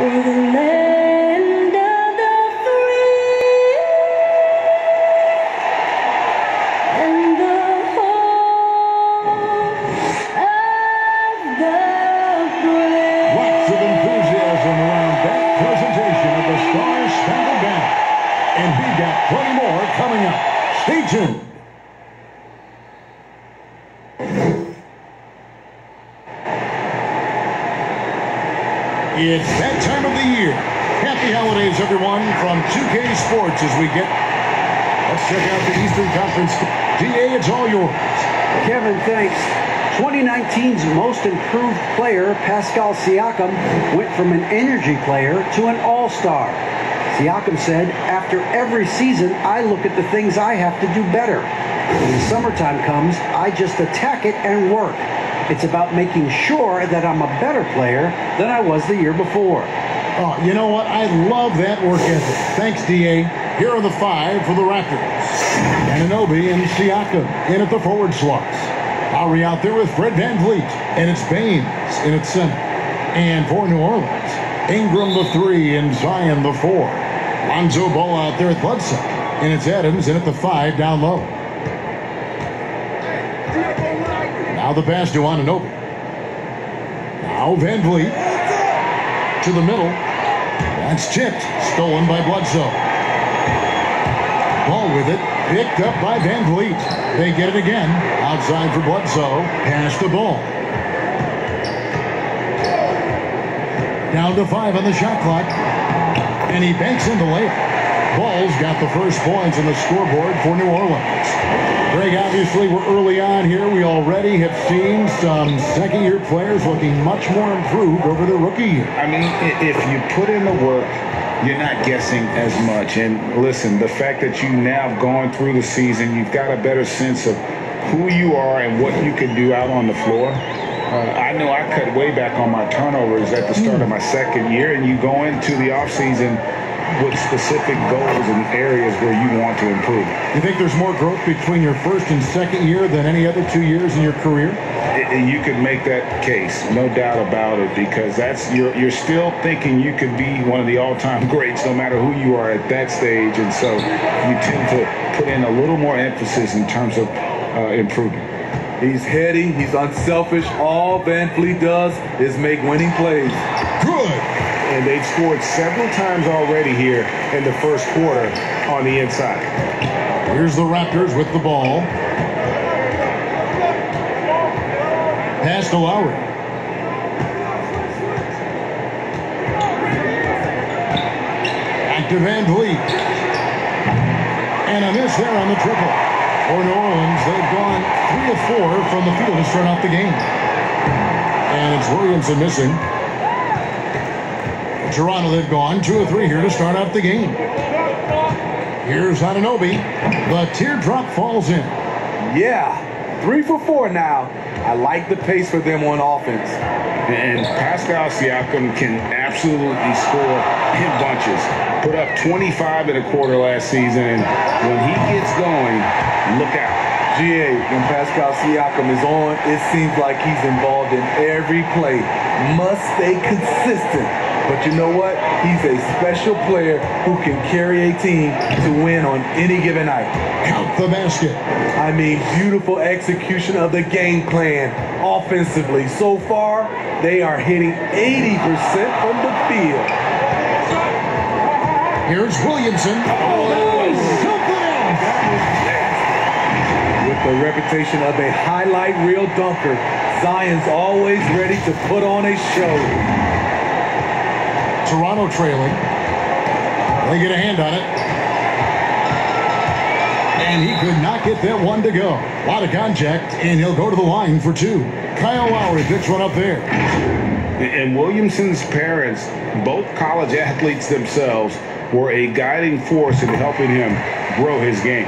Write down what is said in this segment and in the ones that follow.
land of the free and the home of the brave. Lots of enthusiasm around that presentation of the Star-Spangled Banner. And we've got plenty more coming up. Stay tuned. It's that time of the year. Happy holidays, everyone, from 2K Sports as we get... Let's check out the Eastern Conference. DA, it's all yours. Kevin, thanks. 2019's most improved player, Pascal Siakam, went from an energy player to an all-star. Siakam said, after every season, I look at the things I have to do better. When the summertime comes, I just attack it and work. It's about making sure that I'm a better player than I was the year before. Oh, you know what? I love that work ethic. Thanks, D.A. Here are the five for the Raptors. Anunoby and Siakam in at the forward slots. Lowry out there with Fred VanVleet. And it's Baines in at center. And for New Orleans, Ingram the 3 and Zion the 4. Lonzo Ball out there at Bledsoe. And it's Adams in at the 5 down low. Now the pass to Anunoby. Now VanVleet to the middle. That's tipped. Stolen by Bledsoe. Ball with it. Picked up by VanVleet. They get it again. Outside for Bledsoe. Pass the ball. Down to 5 on the shot clock. And he banks in the layup. Ball's got the first points on the scoreboard for New Orleans. Greg, obviously, we're early on here. We already have seen some second-year players looking much more improved over their rookie year. I mean, if you put in the work, you're not guessing as much. And listen, the fact that you now have gone through the season, you've got a better sense of who you are and what you can do out on the floor. I know I cut way back on my turnovers at the start of my second year, and you go into the offseason with specific goals and areas where you want to improve. You think there's more growth between your first and second year than any other 2 years in your career? You could make that case, no doubt about it, because that's you're still thinking you could be one of the all-time greats no matter who you are at that stage, and so you tend to put in a little more emphasis in terms of improvement. He's heady, he's unselfish. All VanVleet does is make winning plays. Good. And they've scored several times already here in the first quarter on the inside. Here's the Raptors with the ball. Pass to Lowry. Back to VanVleet. And a miss there on the triple. For New Orleans, they've gone 3 of 4 from the field to start out the game. And it's Williamson missing. Toronto, they've gone 2 of 3 here to start out the game. Here's Anunoby. The teardrop falls in. Yeah, 3 for 4 now. I like the pace for them on offense. And Pascal Siakam can absolutely score in bunches. Put up 25 in a quarter last season, and when he gets going, look out. GA, when Pascal Siakam is on, it seems like he's involved in every play. Must stay consistent. But you know what? He's a special player who can carry a team to win on any given night. Count the basket. I mean, beautiful execution of the game plan offensively. So far, they are hitting 80% from the field. Here's Williamson. With the reputation of a highlight reel dunker, Zion's always ready to put on a show. Toronto trailing. They get a hand on it. And he could not get that one to go. A lot of contact, and he'll go to the line for 2. Kyle Lowry picks one up there. And Williamson's parents, both college athletes themselves, were a guiding force in helping him grow his game.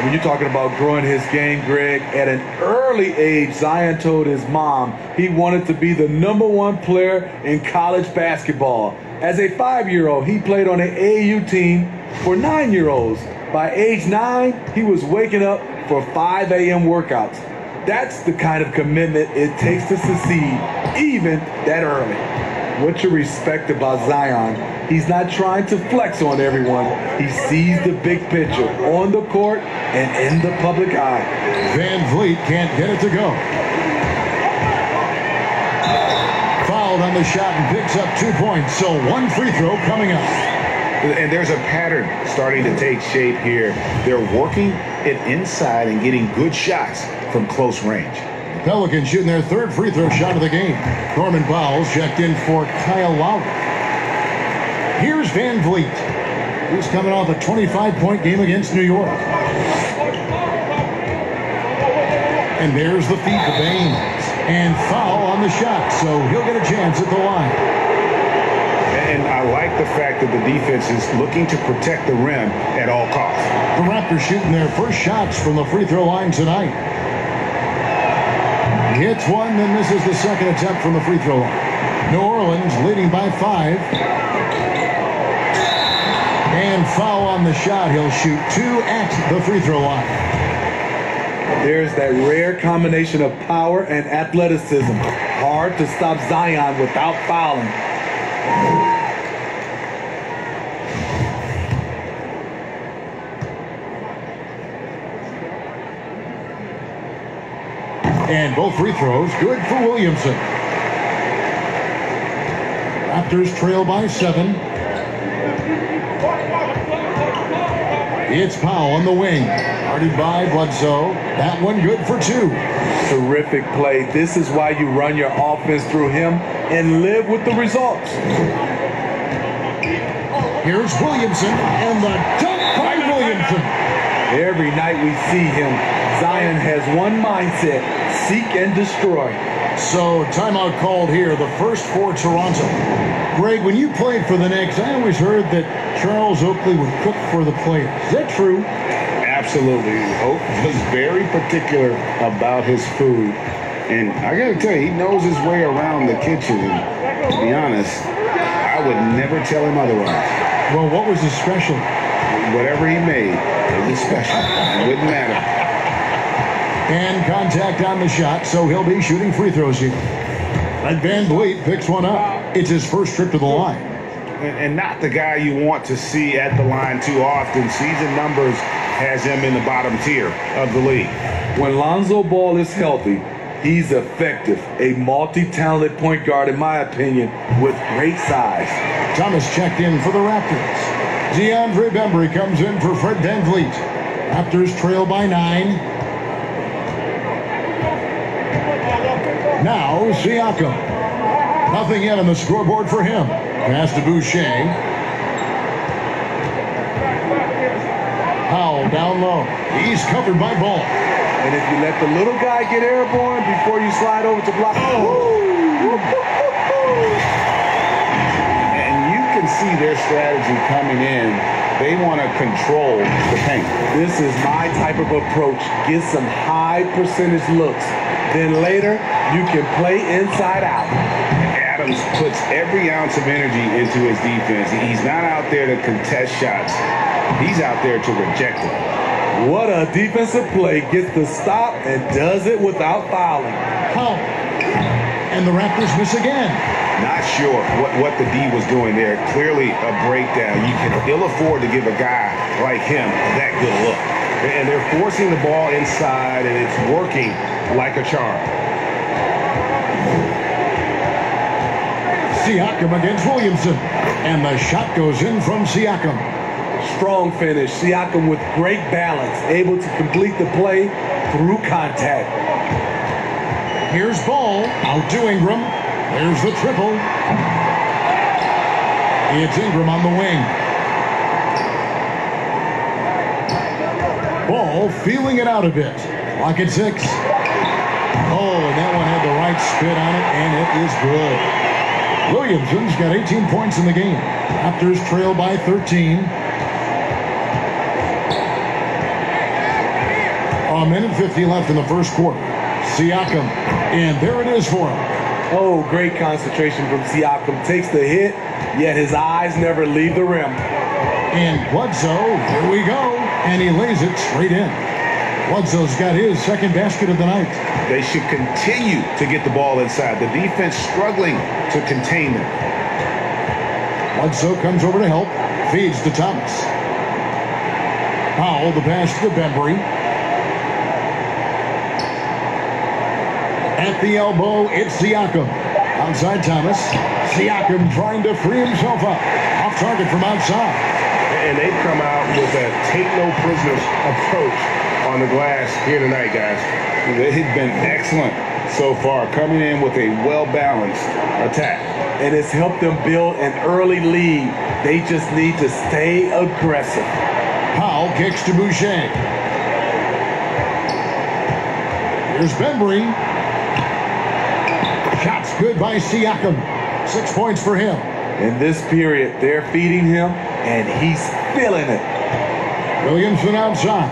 When you're talking about growing his game, Greg, at an early age, Zion told his mom he wanted to be the #1 player in college basketball. As a 5-year-old, he played on an AAU team for 9-year-olds. By age 9, he was waking up for 5 a.m. workouts. That's the kind of commitment it takes to succeed, even that early. What you respect about Zion, he's not trying to flex on everyone. He sees the big picture on the court and in the public eye. Van Vliet can't get it to go. Fouled on the shot and picks up 2 points, so one free throw coming up. And there's a pattern starting to take shape here. They're working it inside and getting good shots from close range. Pelicans shooting their third free throw shot of the game. Norman Powell's checked in for Kyle Lowry. Here's Van Vliet. He's coming off a 25-point game against New York. And there's the feed to Baines. And foul on the shot, so he'll get a chance at the line. And I like the fact that the defense is looking to protect the rim at all costs. The Raptors shooting their first shots from the free throw line tonight. Hits one, then misses the second attempt from the free throw line. New Orleans leading by 5. And foul on the shot. He'll shoot 2 at the free throw line. There's that rare combination of power and athleticism. Hard to stop Zion without fouling. And both free throws good for Williamson. Raptors trail by 7. It's Powell on the wing. Guarded by Bledsoe. That one good for 2. Terrific play. This is why you run your offense through him and live with the results. Here's Williamson and the dunk by Williamson. Every night we see him, Zion has one mindset: seek and destroy. So timeout called here, the first for Toronto. Greg, when you played for the Knicks, I always heard that Charles Oakley would cook for the players. Is that true? Absolutely. Oak was very particular about his food. And I got to tell you, he knows his way around the kitchen. And to be honest, I would never tell him otherwise. Well, what was his special? Whatever he made, it was special. It wouldn't matter. And contact on the shot, so he'll be shooting free throws here. And Van Vliet picks one up. It's his first trip to the line. And not the guy you want to see at the line too often. Season numbers has him in the bottom tier of the league. When Lonzo Ball is healthy, he's effective. A multi-talented point guard, in my opinion, with great size. Thomas checked in for the Raptors. DeAndre Bembry comes in for Fred Van Vliet. Raptors trail by 9. Now Siakam. Nothing yet on the scoreboard for him. Pass to Boucher. Powell down low. He's covered by Ball. And if you let the little guy get airborne before you slide over to block. And you can see their strategy coming in. They want to control the paint. This is my type of approach. Get some high percentage looks. Then later, you can play inside out. Adams puts every ounce of energy into his defense. He's not out there to contest shots. He's out there to reject them. What a defensive play. Gets the stop and does it without fouling. Powell. And the Raptors miss again. Not sure what the D was doing there. Clearly a breakdown. You can ill afford to give a guy like him that good look. And they're forcing the ball inside, and it's working like a charm. Siakam against Williamson. And the shot goes in from Siakam. Strong finish. Siakam with great balance. Able to complete the play through contact. Here's Ball. Out to Ingram. There's the triple. It's Ingram on the wing. Ball feeling it out a bit. Clock at 6. Oh, and that one had the right spin on it, and it is good. Williamson's got 18 points in the game. Raptors trail by 13. A minute 50 left in the first quarter. Siakam, and there it is for him. Oh, great concentration from Siakam. Takes the hit, yet his eyes never leave the rim. And Bledsoe, here we go. And he lays it straight in. Bledsoe's got his second basket of the night. They should continue to get the ball inside. The defense struggling to contain them. Bledsoe comes over to help. Feeds to Thomas. Powell, the pass to Bembry. At the elbow, it's Siakam. Outside Thomas. Siakam trying to free himself up. Off target from outside. And they've come out with a take no prisoners approach on the glass here tonight, guys. They've been excellent so far, coming in with a well-balanced attack. And it's helped them build an early lead. They just need to stay aggressive. Powell kicks to Boucher. Here's Bembry. Shots good by Siakam. 6 points for him. In this period, they're feeding him, and he's feeling it. Williamson outside.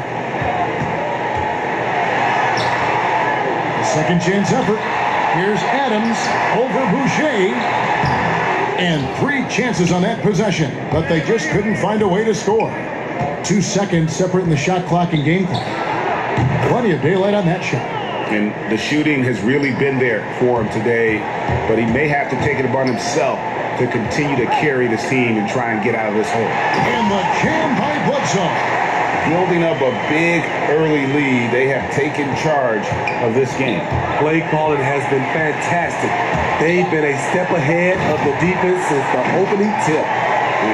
A second chance effort. Here's Adams over Boucher. And 3 chances on that possession, but they just couldn't find a way to score. 2 seconds separating the shot clock and game clock. Plenty of daylight on that shot. And the shooting has really been there for him today, but he may have to take it upon himself to continue to carry this team and try and get out of this hole. And the jam by Bledsoe. Building up a big early lead, they have taken charge of this game. Play calling has been fantastic. They've been a step ahead of the defense since the opening tip.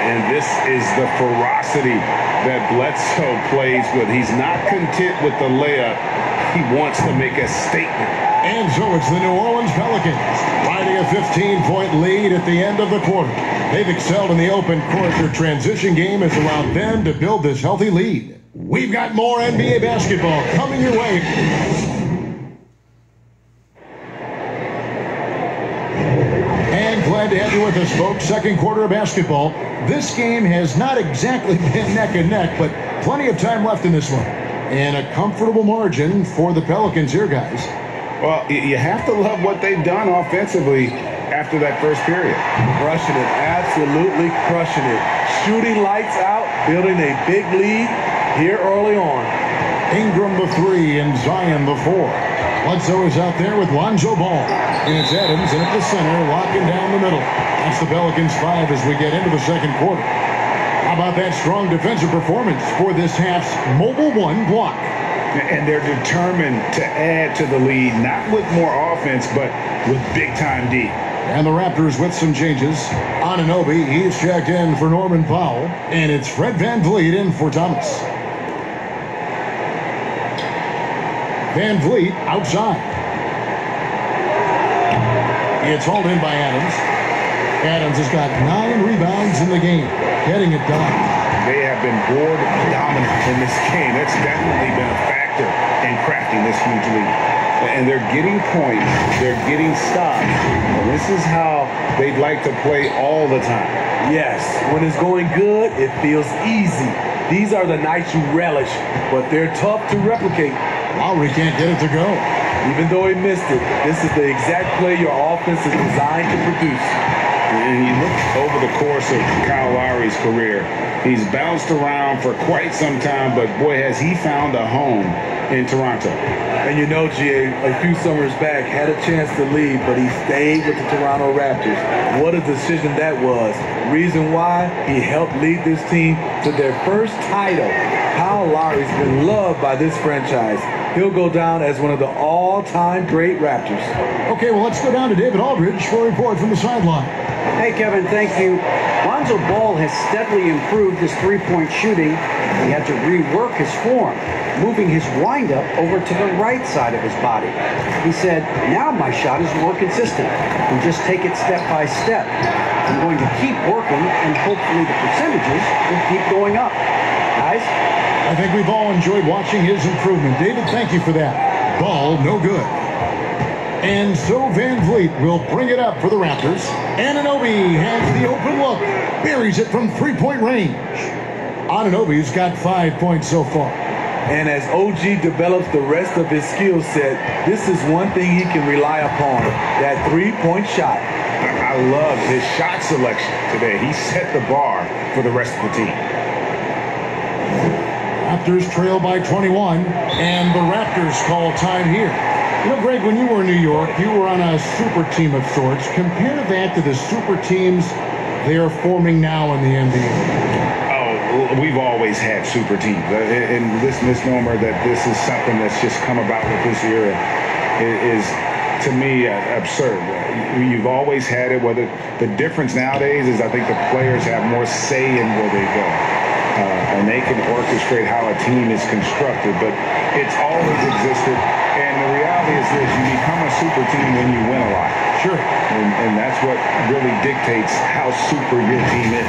And this is the ferocity that Bledsoe plays with. He's not content with the layup. He wants to make a statement. And so it's the New Orleans Pelicans riding a 15-point lead at the end of the quarter. They've excelled in the open court. Their transition game is around them to build this healthy lead. We've got more NBA basketball coming your way. And glad to have you with us, folks. Second quarter of basketball. This game has not exactly been neck and neck, but plenty of time left in this one. And a comfortable margin for the Pelicans here, guys. Well, you have to love what they've done offensively after that first period. Crushing it, absolutely crushing it. Shooting lights out, building a big lead here early on. Ingram the 3 and Zion the 4. Bledsoe is out there with Lonzo Ball. And it's Adams in at the center, locking down the middle. That's the Pelicans 5 as we get into the second quarter. How about that strong defensive performance for this half's mobile 1 block? And they're determined to add to the lead, not with more offense, but with big-time D. And the Raptors with some changes. Anunoby, he's checked in for Norman Powell. And it's Fred VanVleet in for Thomas. VanVleet outside. It's hauled in by Adams. Adams has got 9 rebounds in the game, getting it done. They have been board dominant in this game. That's definitely been a factor in crafting this huge lead. And they're getting points, they're getting stops. And this is how they'd like to play all the time. Yes, when it's going good, it feels easy. These are the nights you relish, but they're tough to replicate. Lowry can't get it to go. Even though he missed it, this is the exact play your offense is designed to produce. And you look over the course of Kyle Lowry's career, he's bounced around for quite some time, but boy, has he found a home in Toronto. And you know, GA, a few summers back, had a chance to leave, but he stayed with the Toronto Raptors. What a decision that was. Reason why? He helped lead this team to their first title. Kyle Lowry's been loved by this franchise. He'll go down as one of the all-time great Raptors. Okay, well, let's go down to David Aldridge for a report from the sideline. Hey, Kevin, thank you. Lonzo Ball has steadily improved his three-point shooting. He had to rework his form, moving his windup over to the right side of his body. He said, now my shot is more consistent and just take it step by step. I'm going to keep working and hopefully the percentages will keep going up. Guys? I think we've all enjoyed watching his improvement. David, thank you for that. Ball, no good. And so VanVleet will bring it up for the Raptors. Anunoby has the open look. Buries it from three-point range. Anunoby's got 5 points so far. And as OG develops the rest of his skill set, this is one thing he can rely upon, that three-point shot. I love his shot selection today. He set the bar for the rest of the team. Raptors trail by 21, and the Raptors call time here. You know, Greg, when you were in New York, you were on a super team of sorts. Compare that to the super teams they are forming now in the NBA. Oh, we've always had super teams. And this misnomer that this is something that's just come about with this era is to me, absurd. You've always had it. Whether the difference nowadays is I think the players have more say in where they go. And they can orchestrate how a team is constructed. But it's always existed. And the reality is this, you become a super team when you win a lot. Sure. And that's what really dictates how super your team is.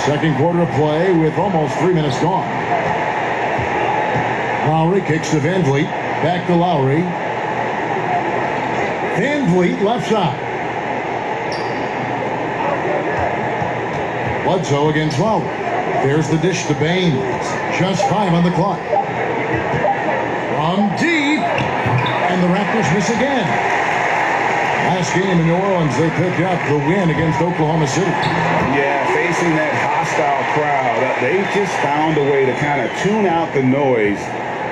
Second quarter of play with almost 3 minutes gone. Lowry kicks to Van Vliet. Back to Lowry. Van Vliet left side. Bledsoe against Lowry. There's the dish to Baines. Just 5 on the clock. From deep. And the Raptors miss again. Last game in New Orleans, they picked up the win against Oklahoma City. Yeah, facing that hostile crowd, they just found a way to kind of tune out the noise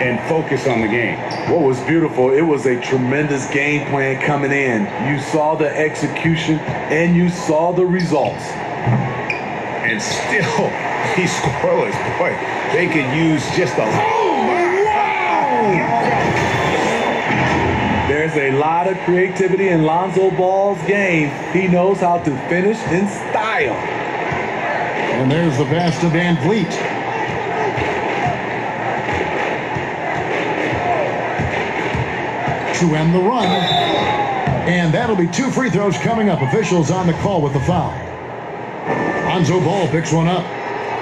and focus on the game. What was beautiful, it was a tremendous game plan coming in. You saw the execution and you saw the results. And still, he's scoreless. Boy, they could use just a... There's a lot of creativity in Lonzo Ball's game. He knows how to finish in style. And there's the pass to Van Vliet. To end the run. And that'll be 2 free throws coming up. Officials on the call with the foul. Lonzo Ball picks one up.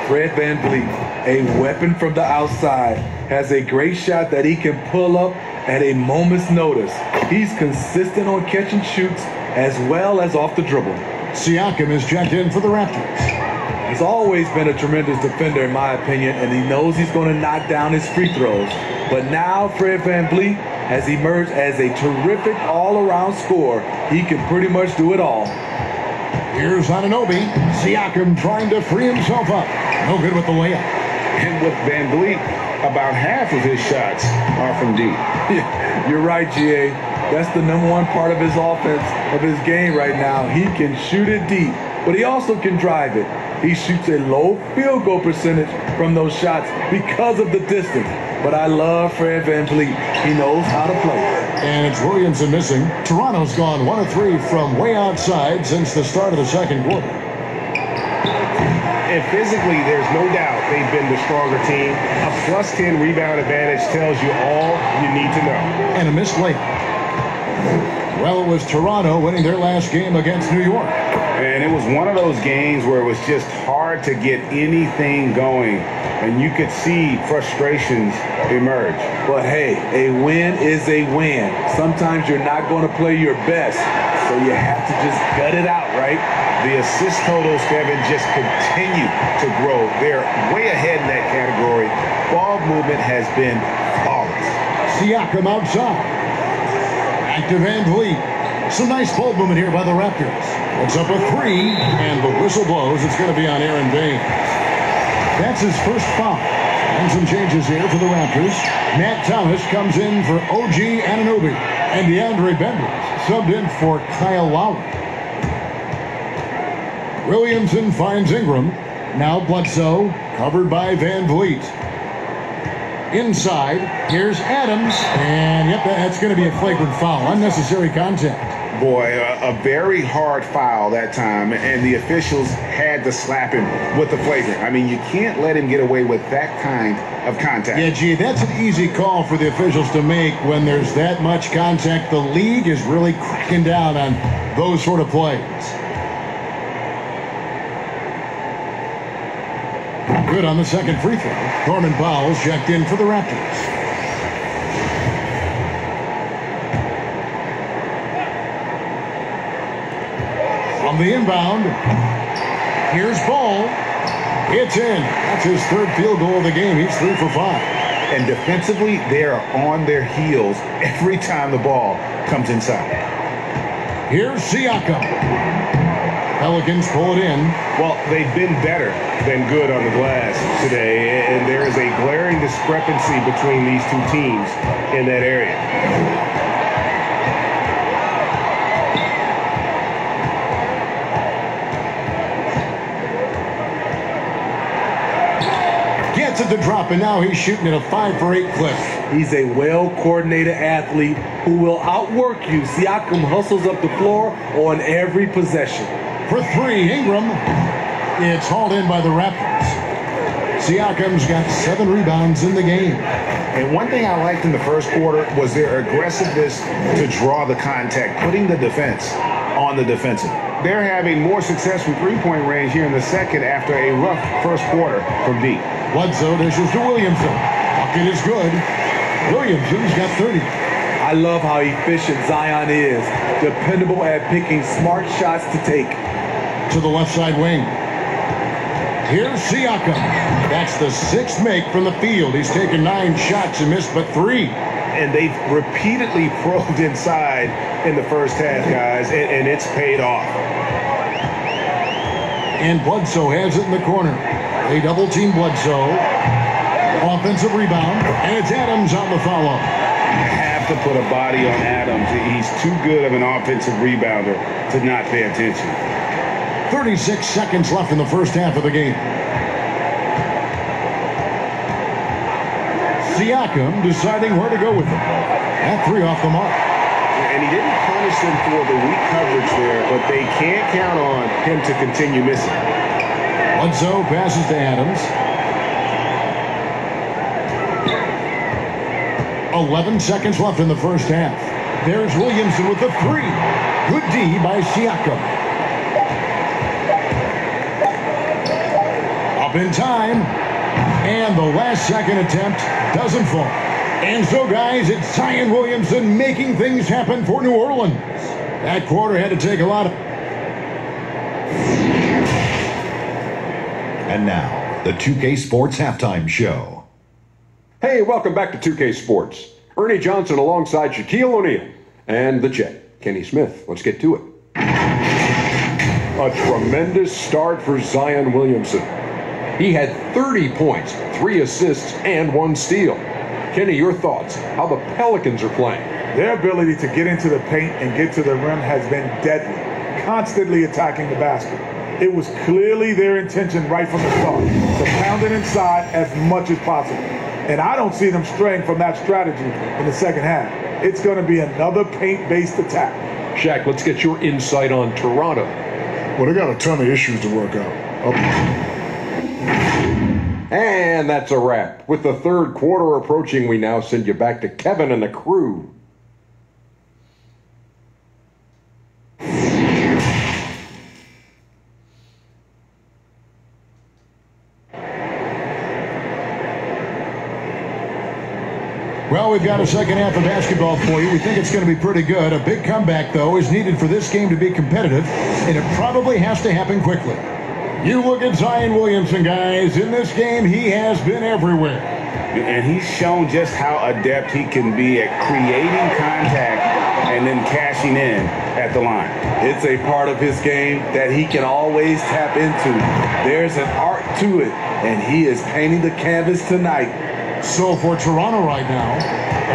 Fred VanVleet, a weapon from the outside, has a great shot that he can pull up at a moment's notice. He's consistent on catch and shoots as well as off the dribble. Siakam is checked in for the Raptors. He's always been a tremendous defender in my opinion, and he knows he's going to knock down his free throws. But now Fred VanVleet has emerged as a terrific all-around scorer. He can pretty much do it all. Here's Anunoby. Siakam trying to free himself up. No good with the layup. And with VanVleet, about half of his shots are from deep. You're right, GA. That's the #1 part of his offense, of his game right now. He can shoot it deep, but he also can drive it. He shoots a low field goal percentage from those shots because of the distance. But I love Fred VanVleet. He knows how to play. And it's Williamson missing. Toronto's gone 1 of 3 from way outside since the start of the second quarter. And physically, there's no doubt they've been the stronger team. A +10 rebound advantage tells you all you need to know. And a missed layup. Well, it was Toronto winning their last game against New York. And it was one of those games where it was just hard to get anything going. And you could see frustrations emerge. But hey, a win is a win. Sometimes you're not going to play your best, so you have to just gut it out, right? The assist totals, Kevin, just continue to grow. They're way ahead in that category. Ball movement has been flawless. Siakam outside. Back to Van Vliet. Some nice ball movement here by the Raptors. It's up a 3, and the whistle blows. It's going to be on Aaron Baines. That's his first foul. And some changes here for the Raptors. Matt Thomas comes in for OG Anunoby. And DeAndre Bembry subbed in for Kyle Lowry. Williamson finds Ingram. Now Bledsoe, covered by Van Vliet. Inside, here's Adams. And yep, that's going to be a flagrant foul. Unnecessary contact. Boy, a very hard foul that time, and the officials had to slap him with the flagrant. I mean, you can't let him get away with that kind of contact. Yeah, gee, that's an easy call for the officials to make when there's that much contact. The league is really cracking down on those sort of plays. Good on the second free throw. Norman Powell's checked in for the Raptors. On the inbound, here's Ball. It's in. That's his 3rd field goal of the game. He's 3 for 5. And defensively, they are on their heels every time the ball comes inside. Here's Siakam. Pelicans pull it in. Well, they've been better than good on the glass today, and there is a glaring discrepancy between these two teams in that area. Gets it to drop, and now he's shooting at a 5 for 8 clip. He's a well-coordinated athlete who will outwork you. Siakam hustles up the floor on every possession. For 3, Ingram. It's hauled in by the Raptors. Siakam's got 7 rebounds in the game. And one thing I liked in the first quarter was their aggressiveness to draw the contact, putting the defense on the defensive. They're having more success from three-point range here in the second after a rough first quarter from deep. Bledsoe dishes to Williamson. Bucket is good. Williamson's got 30. I love how efficient Zion is. Dependable at picking smart shots to take. To the left side wing. Here's Siakam. That's the 6th make from the field. He's taken 9 shots and missed but 3. And they've repeatedly probed inside in the first half, guys, and it's paid off. And Bledsoe has it in the corner. They double-team Bledsoe. Offensive rebound, and it's Adams on the follow. Have to put a body on Adams. He's too good of an offensive rebounder to not pay attention. 36 seconds left in the first half of the game. Siakam deciding where to go with it. That 3 off the mark. And he didn't punish them for the weak coverage there, but they can't count on him to continue missing. Bledsoe passes to Adams. 11 seconds left in the first half. There's Williamson with the 3. Good D by Siakam. Up in time. And the last second attempt doesn't fall. And so, guys, it's Zion Williamson making things happen for New Orleans. That quarter had to take a lot of... And now, the 2K Sports Halftime Show. Hey, welcome back to 2K Sports. Ernie Johnson alongside Shaquille O'Neal and the Jet, Kenny Smith. Let's get to it. A tremendous start for Zion Williamson. He had 30 points, 3 assists, and 1 steal. Kenny, your thoughts? How the Pelicans are playing? Their ability to get into the paint and get to the rim has been deadly, constantly attacking the basket. It was clearly their intention right from the start to pound it inside as much as possible. And I don't see them straying from that strategy in the second half. It's going to be another paint-based attack. Shaq, let's get your insight on Toronto. Well, they got a ton of issues to work out. And that's a wrap. With the third quarter approaching, we now send you back to Kevin and the crew. Well, we've got a second half of basketball for you. We think it's going to be pretty good. A big comeback, though, is needed for this game to be competitive, and it probably has to happen quickly. You look at Zion Williamson, guys. In this game, he has been everywhere. And he's shown just how adept he can be at creating contact and then cashing in at the line. It's a part of his game that he can always tap into. There's an art to it, and he is painting the canvas tonight. So for Toronto right now,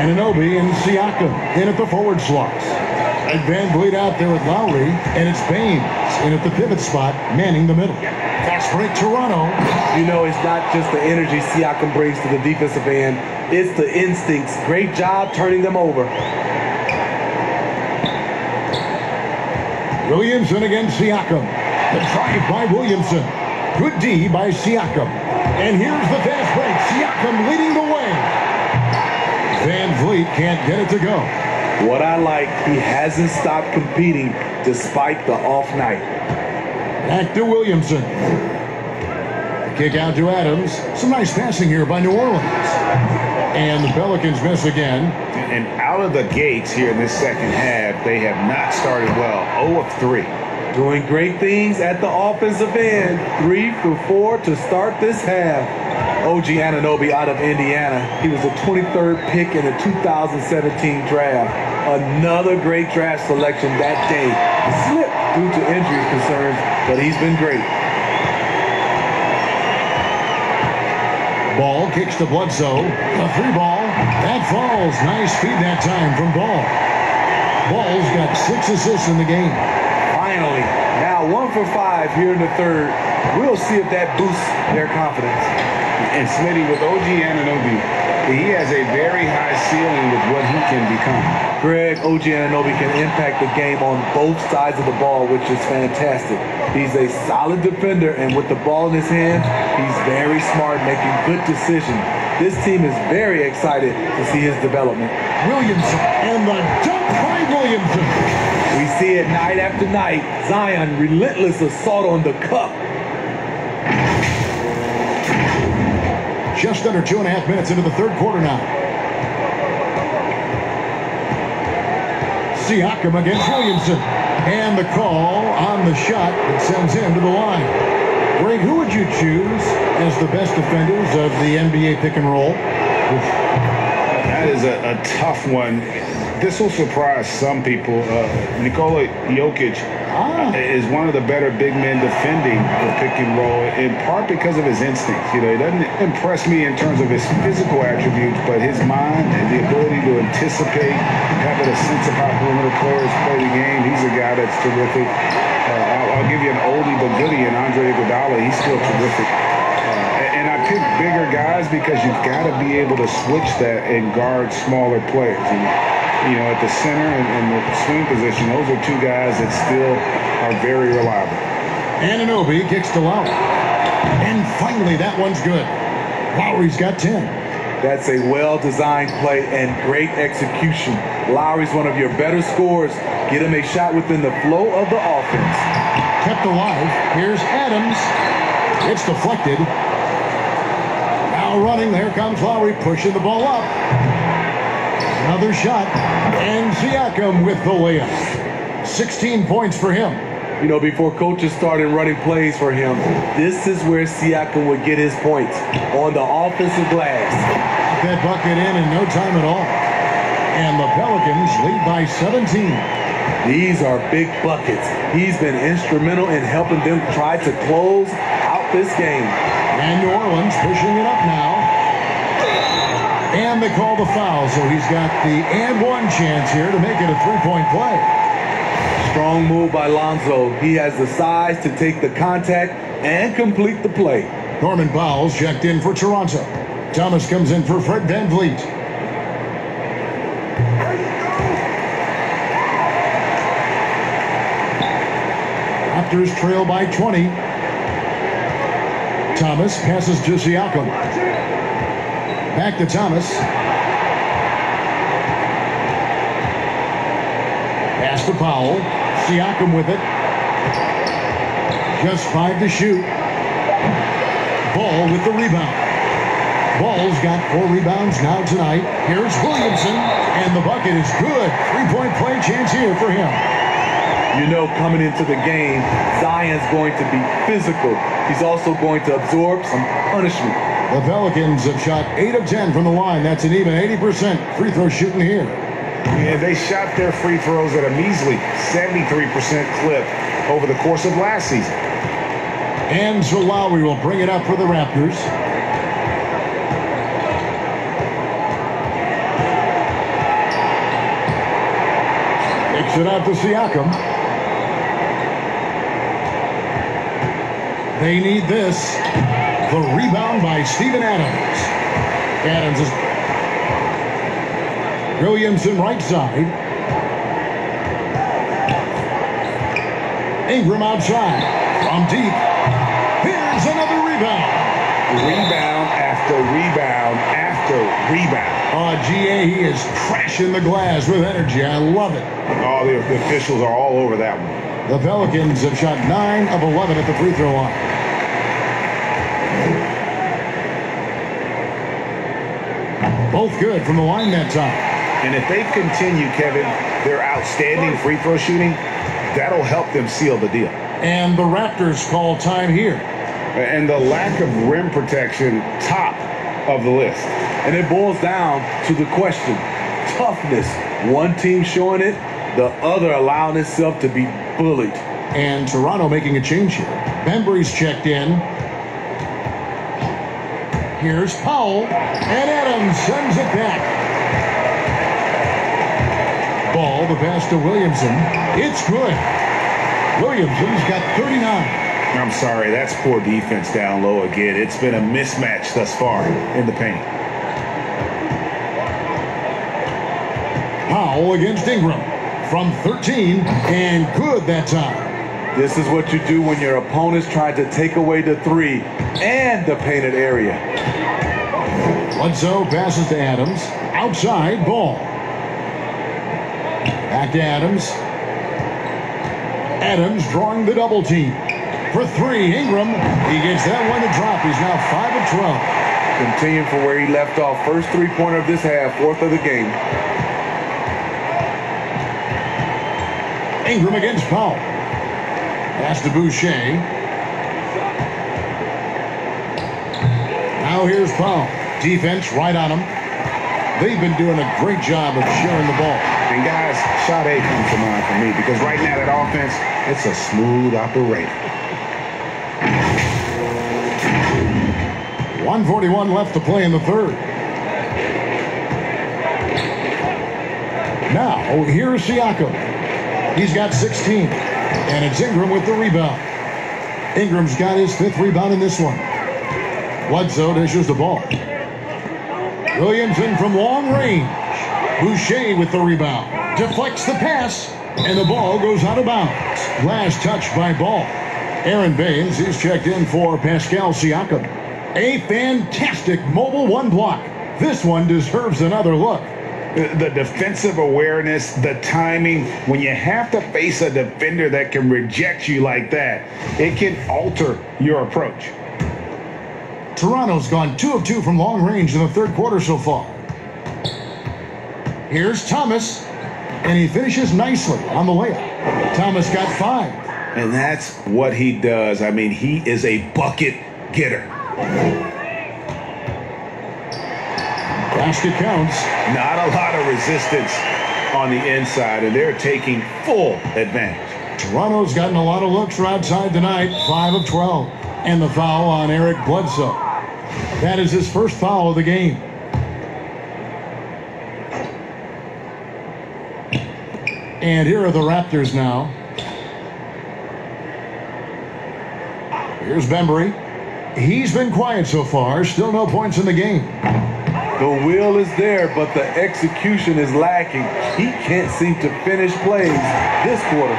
Anunoby and Siakam in at the forward slots. And Van Vliet out there with Lowry, and it's Baines in at the pivot spot, manning the middle. Fast break, Toronto. You know, it's not just the energy Siakam brings to the defensive end. It's the instincts. Great job turning them over. Williamson against Siakam. The drive by Williamson. Good D by Siakam. And here's the fast break. Siakam leading the way. Van Vliet can't get it to go. What I like, he hasn't stopped competing despite the off night. Back to Williamson. Kick out to Adams. Some nice passing here by New Orleans. And the Pelicans miss again. And out of the gates here in this second half, they have not started well. 0 of 3. Doing great things at the offensive end. 3 for 4 to start this half. OG Anunoby out of Indiana. He was the 23rd pick in the 2017 draft. Another great draft selection that day. Slipped due to injury concerns, but he's been great. Ball kicks to Bledsoe. A three ball. That falls. Nice feed that time from Ball. Ball's got 6 assists in the game. Finally, now 1 for 5 here in the third. We'll see if that boosts their confidence. And Smitty, with OG Anunoby, he has a very high ceiling with what he can become. Greg, OG Anunoby can impact the game on both sides of the ball, which is fantastic. He's a solid defender, and with the ball in his hand, he's very smart, making good decisions. This team is very excited to see his development. Williamson and the dunk by Williamson. We see it night after night. Zion, relentless assault on the cup. Just under 2.5 minutes into the third quarter now. Siakam against Williamson. And the call on the shot that sends him to the line. Greg, who would you choose as the best defenders of the NBA pick and roll? That is a tough one. This will surprise some people. Nikola Jokic is one of the better big men defending the pick and roll, in part because of his instincts. You know, he doesn't impress me in terms of his physical attributes, but his mind and the ability to anticipate, having a sense of how perimeter players play the game. He's a guy that's terrific. I'll give you an oldie but goodie in Andre Iguodala. He's still terrific. And I pick bigger guys because you've got to be able to switch that and guard smaller players. And, you know, at the center and the swing position, those are two guys that still are very reliable. Anunoby kicks to Lowry. And finally, that one's good. Lowry's got 10. That's a well-designed play and great execution. Lowry's one of your better scorers. Get him a shot within the flow of the offense. Kept alive. Here's Adams. It's deflected. Now running. There comes Lowry pushing the ball up. Another shot. And Siakam with the layup. 16 points for him. You know, before coaches started running plays for him, this is where Siakam would get his points, on the offensive glass. That bucket in no time at all. And the Pelicans lead by 17. These are big buckets. He's been instrumental in helping them try to close out this game. And New Orleans pushing it up now. And they call the foul, so he's got the and one chance here to make it a three-point play. Strong move by Lonzo. He has the size to take the contact and complete the play. Norman Powell's checked in for Toronto. Thomas comes in for Fred VanVleet. Raptors trail by 20. Thomas passes to Siakam. Back to Thomas. Pass to Powell. Siakam with it. Just 5 to shoot. Ball with the rebound. Ball's got 4 rebounds now tonight. Here's Williamson, and the bucket is good. 3-point play chance here for him. You know, coming into the game, Zion's going to be physical. He's also going to absorb some punishment. The Pelicans have shot 8 of 10 from the line. That's an even 80% free throw shooting here. Yeah, they shot their free throws at a measly 73% clip over the course of last season. And so Lowry will bring it up for the Raptors. Takes it out to Siakam. They need this. The rebound by Steven Adams. Adams is Williamson right side. Ingram outside. From deep. Here's another rebound. Rebound after rebound after rebound. GA, he is crashing the glass with energy. I love it. Oh, the officials are all over that one. The Pelicans have shot 9 of 11 at the free throw line. Both good from the line that time. And if they continue, Kevin, their outstanding free throw shooting, that'll help them seal the deal. And the Raptors call time here. And the lack of rim protection, top of the list. And it boils down to the question, toughness. One team showing it, the other allowing itself to be bullied. And Toronto making a change here. Bembry's checked in. Here's Powell. And Adams sends it back. Ball, the pass to Williamson. It's good. Williamson's got 39. I'm sorry, that's poor defense down low again. It's been a mismatch thus far in the paint. Powell against Ingram from 13, and good that time. This is what you do when your opponents try to take away the three and the painted area. Bledsoe passes to Adams. Outside, Ball. Back to Adams. Adams drawing the double team. For three, Ingram. He gets that one to drop. He's now 5 of 12. Continuing from where he left off. First three-pointer of this half, fourth of the game. Ingram against Powell. Pass to Boucher. Now here's Powell. Defense right on him. They've been doing a great job of sharing the ball. And guys, shot A comes to mind for me because right now that offense, it's a smooth operator. 1:41 left to play in the third. Now, here's Siakam. He's got 16. And it's Ingram with the rebound. Ingram's got his 5th rebound in this one. Bledsoe dishes the ball. Williamson from long range. Boucher with the rebound. Deflects the pass. And the ball goes out of bounds. Last touch by Ball. Aaron Baines is checked in for Pascal Siakam. A fantastic mobile one block. This one deserves another look. The defensive awareness, the timing, when you have to face a defender that can reject you like that, it can alter your approach. Toronto's gone 2 of 2 from long range in the third quarter so far. Here's Thomas, and he finishes nicely on the layup. Thomas got 5. And that's what he does. I mean, he is a bucket getter. Basket counts. Not a lot of resistance on the inside, and they're taking full advantage. Toronto's gotten a lot of looks from outside tonight, 5 of 12. And the foul on Eric Bledsoe. That is his first foul of the game. And here are the Raptors now. Here's Bembry. He's been quiet so far. Still no points in the game. The will is there, but the execution is lacking. He can't seem to finish plays this quarter.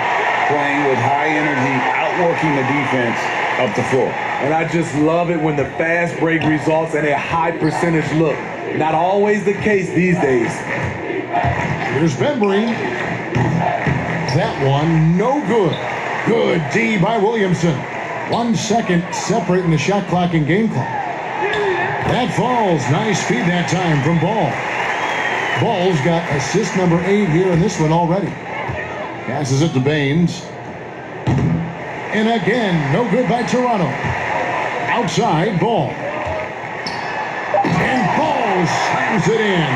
Playing with high energy, outworking the defense up the floor. And I just love it when the fast break results in a high percentage look. Not always the case these days. Here's Bembry. That one, no good. Good D by Williamson. 1 second separating the shot clock and game clock. That falls. Nice feed that time from Ball. Ball's got assist number 8 here in this one already. Passes it to Baines. And again, no good by Toronto. Outside, Ball. And Ball slams it in.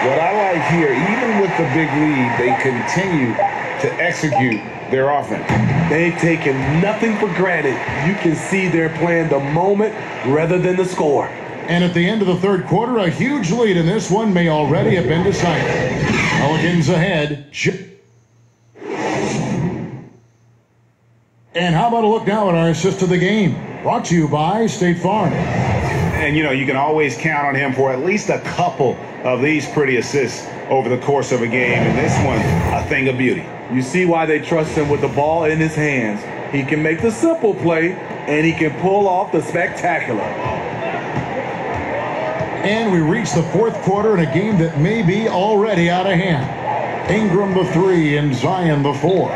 What I like here, even with the big lead, they continue to execute their offense. They've taken nothing for granted. You can see they're playing the moment rather than the score. And at the end of the third quarter, a huge lead in this one may already have been decided. Pelicans ahead. And how about a look now at our assist of the game? Brought to you by State Farm. And, you know, you can always count on him for at least a couple of these pretty assists over the course of a game. And this one, a thing of beauty. You see why they trust him with the ball in his hands. He can make the simple play, and he can pull off the spectacular. And we reach the fourth quarter in a game that may be already out of hand. Ingram the 3 and Zion the 4.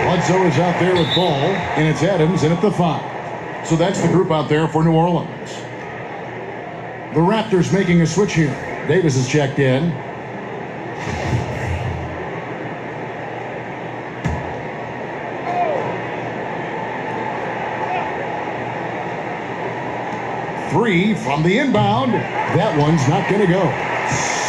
Bledsoe is out there with Ball, and it's Adams in at the 5. So that's the group out there for New Orleans. The Raptors making a switch here. Davis is checked in. Three from the inbound. That one's not going to go.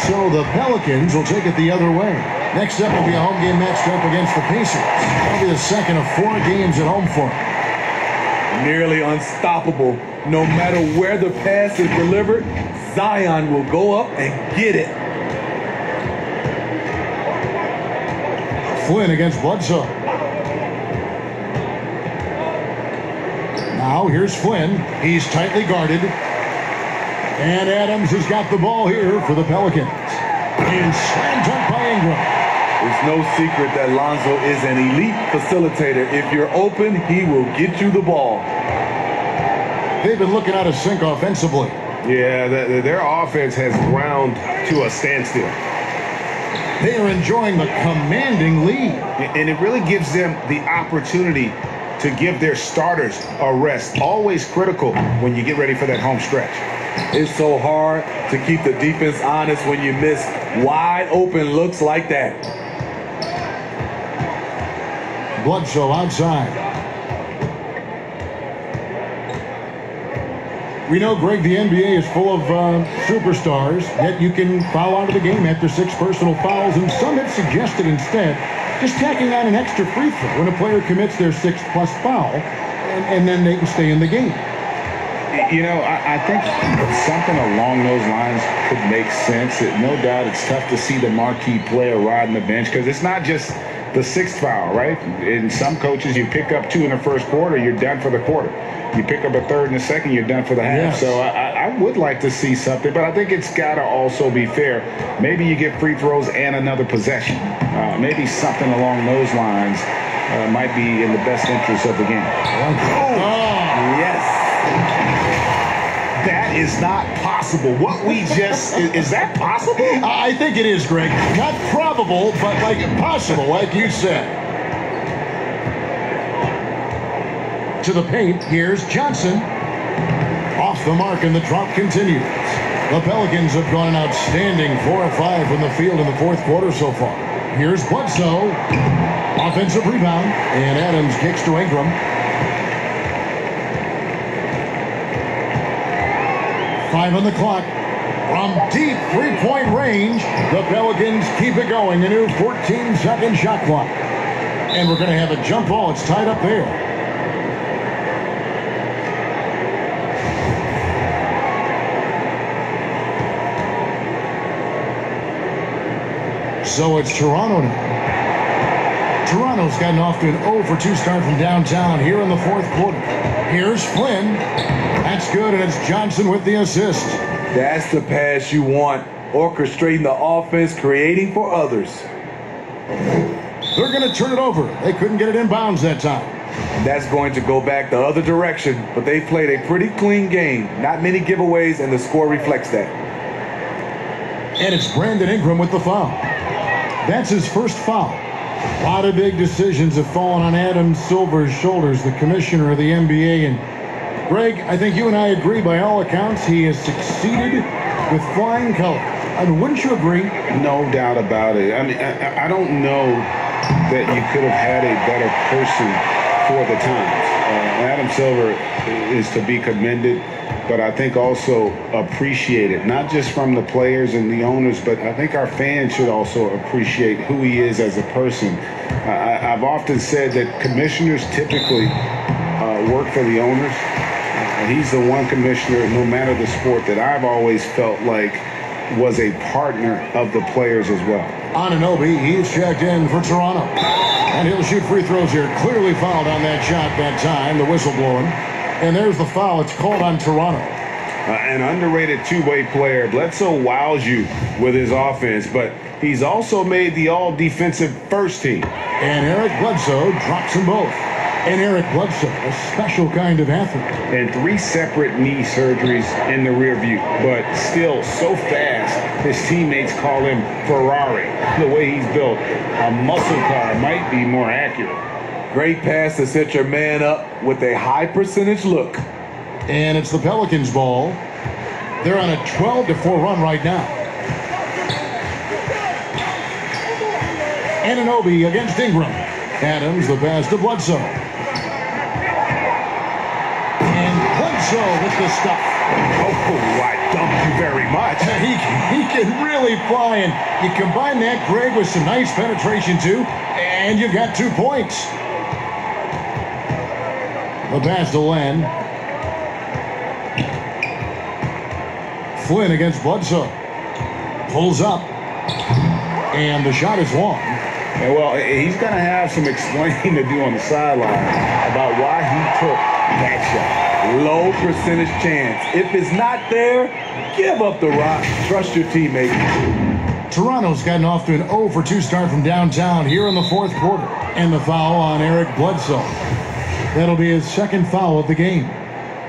So the Pelicans will take it the other way. Next up will be a home game matched up against the Pacers. That'll be the second of 4 games at home for him. Nearly unstoppable. No matter where the pass is delivered, Zion will go up and get it. Flynn against Bledsoe. Now here's Flynn. He's tightly guarded. And Adams has got the ball here for the Pelicans. And slam dunk by Ingram. It's no secret that Lonzo is an elite facilitator. If you're open, he will get you the ball. They've been looking out of sync offensively. Yeah, their offense has ground to a standstill. They are enjoying the commanding lead. And it really gives them the opportunity to give their starters a rest. Always critical when you get ready for that home stretch. It's so hard to keep the defense honest when you miss wide open looks like that. Bledsoe outside. We know, Greg, the NBA is full of superstars, yet you can foul out of the game after 6 personal fouls, and some have suggested instead just tacking on an extra free throw when a player commits their 6th+ foul, and then they can stay in the game. You know, I think something along those lines could make sense. No doubt it's tough to see the marquee player riding the bench because it's not just the 6th foul, right? In some coaches, you pick up 2 in the first quarter, you're done for the quarter. You pick up a 3rd in the second, you're done for the half. Yes. So I would like to see something, but I think it's got to also be fair. Maybe you get free throws and another possession. Maybe something along those lines might be in the best interest of the game. Oh, yes. That is not possible. What we just, is that possible? I think it is, Greg. Not probable, but like possible, like you said. To the paint, here's Johnson. Off the mark, and the drop continues. The Pelicans have gone an outstanding 4 of 5 from the field in the 4th quarter so far. Here's Bledsoe. Offensive rebound, and Adams kicks to Ingram. Five on the clock. From deep 3-point range, the Pelicans keep it going. A new 14-second shot clock. And we're going to have a jump ball. It's tied up there. So it's Toronto now. Toronto's gotten off to an 0-for-2 start from downtown here in the 4th quarter. Here's Flynn. That's good, and it's Johnson with the assist. That's the pass you want. Orchestrating the offense, creating for others. They're going to turn it over. They couldn't get it in bounds that time. And that's going to go back the other direction, but they played a pretty clean game. Not many giveaways, and the score reflects that. And it's Brandon Ingram with the foul. That's his first foul. A lot of big decisions have fallen on Adam Silver's shoulders, the commissioner of the NBA. And Greg, I think you and I agree by all accounts he has succeeded with flying colors. I mean, wouldn't you agree? No doubt about it. I mean, I don't know that you could have had a better person for the times. Adam Silver is to be commended, but I think also appreciated, not just from the players and the owners, but I think our fans should also appreciate who he is as a person. I've often said that commissioners typically work for the owners. He's the one commissioner, no matter the sport, that I've always felt like was a partner of the players as well. Anunoby, he's checked in for Toronto. And he'll shoot free throws here. Clearly fouled on that shot that time, the whistle blowing. And there's the foul. It's called on Toronto. An underrated two-way player. Bledsoe wows you with his offense, but he's also made the all-defensive first team. And Eric Bledsoe drops them both. And Eric Bledsoe, a special kind of athlete. And 3 separate knee surgeries in the rear view, but still so fast, his teammates call him Ferrari. The way he's built, a muscle car might be more accurate. Great pass to set your man up with a high percentage look. And it's the Pelicans' ball. They're on a 12-4 run right now. Anunoby against Ingram. Adams, the pass to Bledsoe. And Bledsoe with the stuff. Oh, I thank you very much. He can really fly, and you combine that, Greg, with some nice penetration, too, and you've got 2 points. The pass to Len. Flynn against Bledsoe. Pulls up. And the shot is long. Yeah, well, he's going to have some explaining to do on the sideline about why he took that shot. Low percentage chance. If it's not there, give up the rock. Trust your teammate. Toronto's gotten off to an 0 for 2 start from downtown here in the 4th quarter. And the foul on Eric Bledsoe. That'll be his 2nd foul of the game.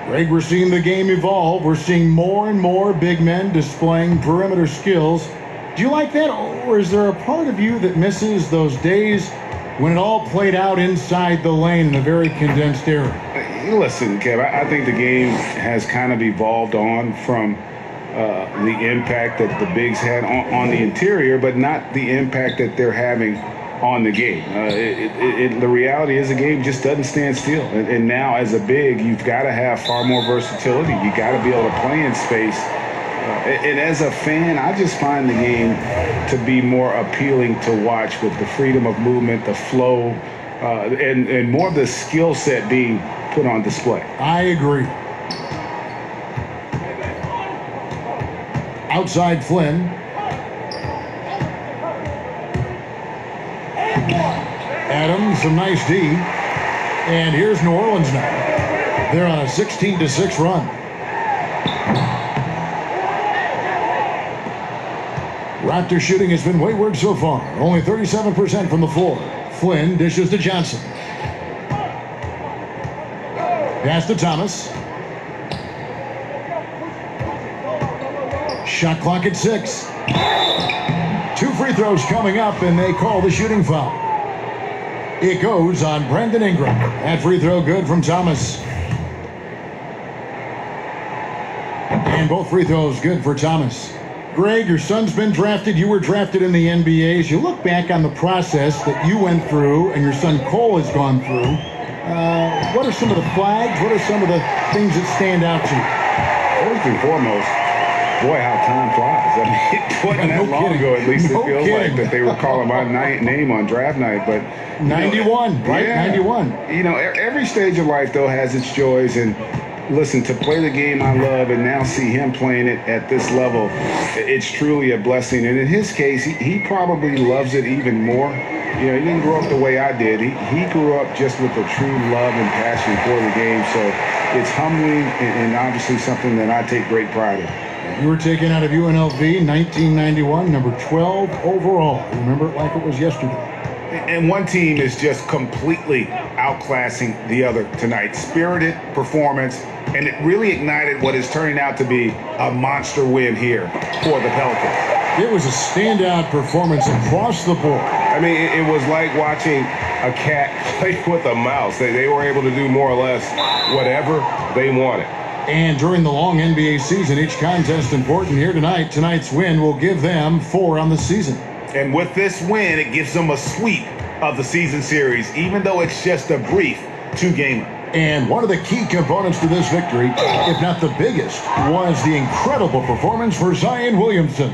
Greg, we're seeing the game evolve. We're seeing more and more big men displaying perimeter skills. Do you like that, or is there a part of you that misses those days when it all played out inside the lane in a very condensed era? Listen, Kev, I think the game has kind of evolved on from the impact that the bigs had on the interior, but not the impact that they're having on the game. The reality is the game just doesn't stand still. And now as a big, you've got to have far more versatility. You got to be able to play in space. And as a fan, I just find the game to be more appealing to watch with the freedom of movement, the flow, and more of the skill set being put on display. I agree. Outside Flynn. Adams, some nice D. And here's New Orleans now. They're on a 16-6 run. Raptor shooting has been wayward so far. Only 37% from the floor. Flynn dishes to Johnson. Pass to Thomas. Shot clock at 6. 2 free throws coming up, and they call the shooting foul. It goes on Brandon Ingram. That free throw good from Thomas. And both free throws good for Thomas. Greg, your son's been drafted. You were drafted in the NBA. As you look back on the process that you went through and your son Cole has gone through, what are some of the flags? What are some of the things that stand out to you? First and foremost, boy, how time flies. I mean, it wasn't that long ago, at least it feels like, that they were calling my name on draft night. But 91, right? Yeah, 91. You know, every stage of life, though, has its joys. And listen, to play the game I love and now see him playing it at this level, it's truly a blessing. And in his case, he probably loves it even more. You know, he didn't grow up the way I did. He grew up just with a true love and passion for the game. So it's humbling and obviously something that I take great pride in. You were taken out of UNLV 1991, number 12 overall. Remember it like it was yesterday. And one team is just completely outclassing the other tonight. Spirited performance, and it really ignited what is turning out to be a monster win here for the Pelicans. It was a standout performance across the board. I mean, it was like watching a cat play with a mouse. They were able to do more or less whatever they wanted. And during the long NBA season, each contest important here tonight. Tonight's win will give them 4 on the season. And with this win, it gives them a sweep of the season series, even though it's just a brief 2-gamer. And one of the key components to this victory, if not the biggest, was the incredible performance for Zion Williamson.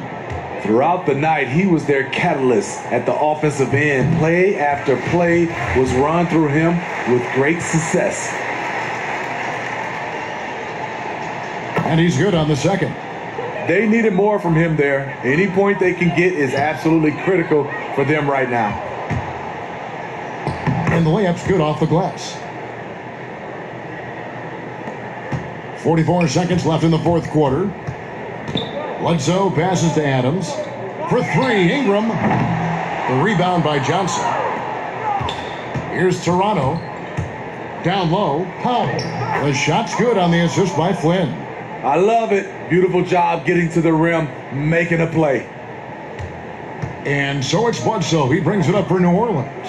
Throughout the night, he was their catalyst at the offensive end. Play after play was run through him with great success. And he's good on the second. They needed more from him there. Any point they can get is absolutely critical for them right now. And the layup's good off the glass. 44 seconds left in the 4th quarter. Bledsoe passes to Adams. For 3, Ingram. The rebound by Johnson. Here's Toronto. Down low, Powell. The shot's good on the assist by Flynn. I love it. Beautiful job getting to the rim, making a play. And so it's Bledsoe. He brings it up for New Orleans.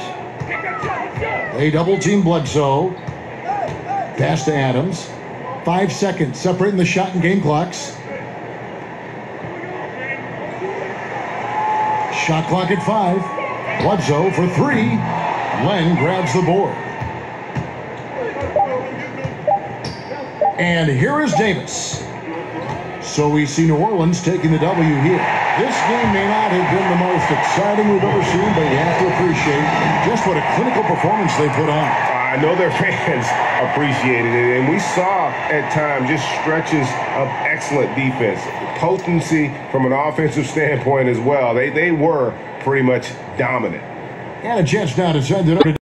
They double-team Bledsoe. Pass to Adams. 5 seconds separating the shot and game clocks. Shot clock at 5. Bledsoe for 3. Len grabs the board. And here is Davis. So we see New Orleans taking the W here. This game may not have been the most exciting we've ever seen, but you have to appreciate just what a clinical performance they put on. I know their fans appreciated it, and we saw at times just stretches of excellent defense, potency from an offensive standpoint as well. They were pretty much dominant. And a chance now to send it up.